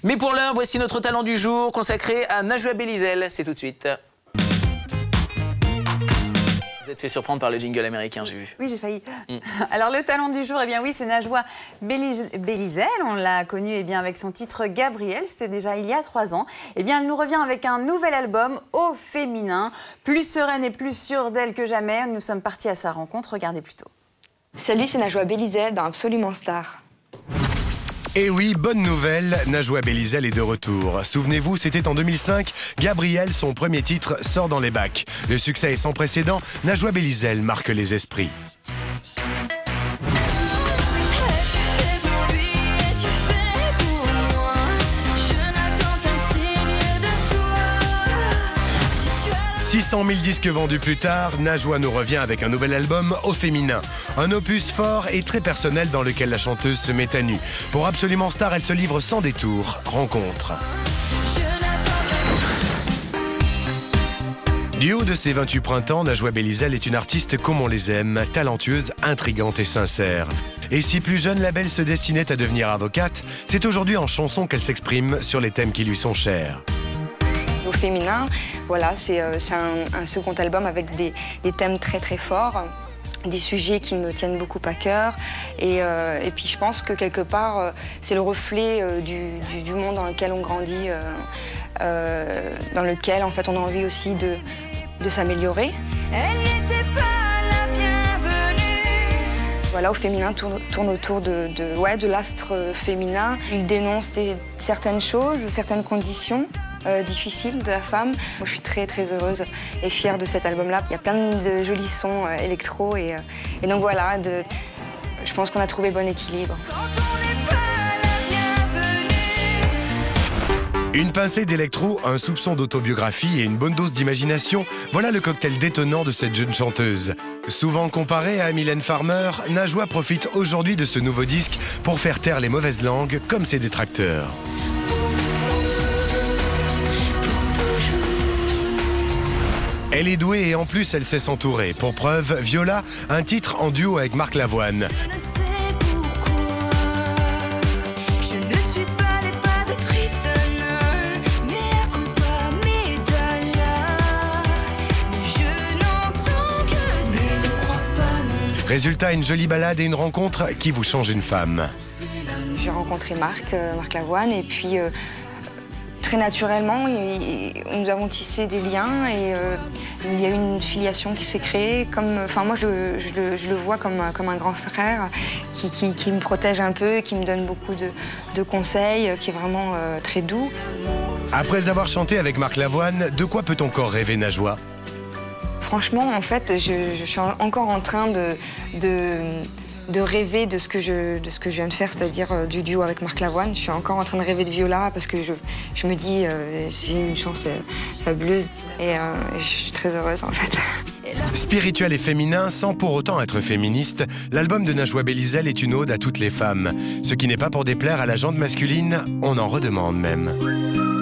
Mais pour l'heure, voici notre talent du jour consacré à Najwa Belizel. C'est tout de suite. Vous êtes fait surprendre par le jingle américain, j'ai vu. Oui, j'ai failli. Alors, le talent du jour, eh bien oui, c'est Najwa Belizel. On l'a connue avec son titre Gabrielle. C'était déjà il y a 3 ans. Eh bien, elle nous revient avec un nouvel album au féminin. Plus sereine et plus sûre d'elle que jamais. Nous sommes partis à sa rencontre. Regardez plutôt. Salut, c'est Najwa Belizel dans Absolument Star. Et oui, bonne nouvelle, Najwa Belizel est de retour. Souvenez-vous, c'était en 2005, Gabrielle, son premier titre, sort dans les bacs. Le succès est sans précédent, Najwa Belizel marque les esprits. « 600 000 disques vendus plus tard, Najwa nous revient avec un nouvel album au féminin. Un opus fort et très personnel dans lequel la chanteuse se met à nu. Pour Absolument Star, elle se livre sans détour. Rencontre. Du haut de ses 28 printemps, Najwa Belizel est une artiste comme on les aime, talentueuse, intrigante et sincère. Et si plus jeune, la belle se destinait à devenir avocate, c'est aujourd'hui en chanson qu'elle s'exprime sur les thèmes qui lui sont chers. Au féminin, voilà, c'est un second album avec des thèmes très très forts, des sujets qui me tiennent beaucoup à cœur. Et puis je pense que quelque part, c'est le reflet du monde dans lequel on grandit, dans lequel en fait on a envie aussi de s'améliorer. Voilà, au féminin tourne autour de l'astre féminin. Il dénonce certaines choses, certaines conditions difficiles de la femme. Moi, je suis très très heureuse et fière de cet album-là. Il y a plein de jolis sons électro et donc voilà, je pense qu'on a trouvé le bon équilibre. Une pincée d'électro, un soupçon d'autobiographie et une bonne dose d'imagination, voilà le cocktail détonnant de cette jeune chanteuse. Souvent comparée à Mylène Farmer, Najwa profite aujourd'hui de ce nouveau disque pour faire taire les mauvaises langues comme ses détracteurs. Elle est douée et en plus elle sait s'entourer. Pour preuve, Viola, un titre en duo avec Marc Lavoine. Résultat, une jolie balade et une rencontre qui vous change une femme. J'ai rencontré Marc Lavoine et puis très naturellement, nous avons tissé des liens et il y a eu une filiation qui s'est créée. Moi, je le vois comme un grand frère qui me protège un peu, qui me donne beaucoup de conseils, qui est vraiment très doux. Après avoir chanté avec Marc Lavoine, de quoi peut encore rêver Najwa ? Franchement, en fait, je suis encore en train de rêver de ce que je viens de faire, c'est-à-dire du duo avec Marc Lavoine. Je suis encore en train de rêver de Viola parce que je me dis j'ai une chance fabuleuse et je suis très heureuse en fait. Spirituel et féminin, sans pour autant être féministe, l'album de Najwa Belizel est une ode à toutes les femmes. Ce qui n'est pas pour déplaire à la gente masculine, on en redemande même.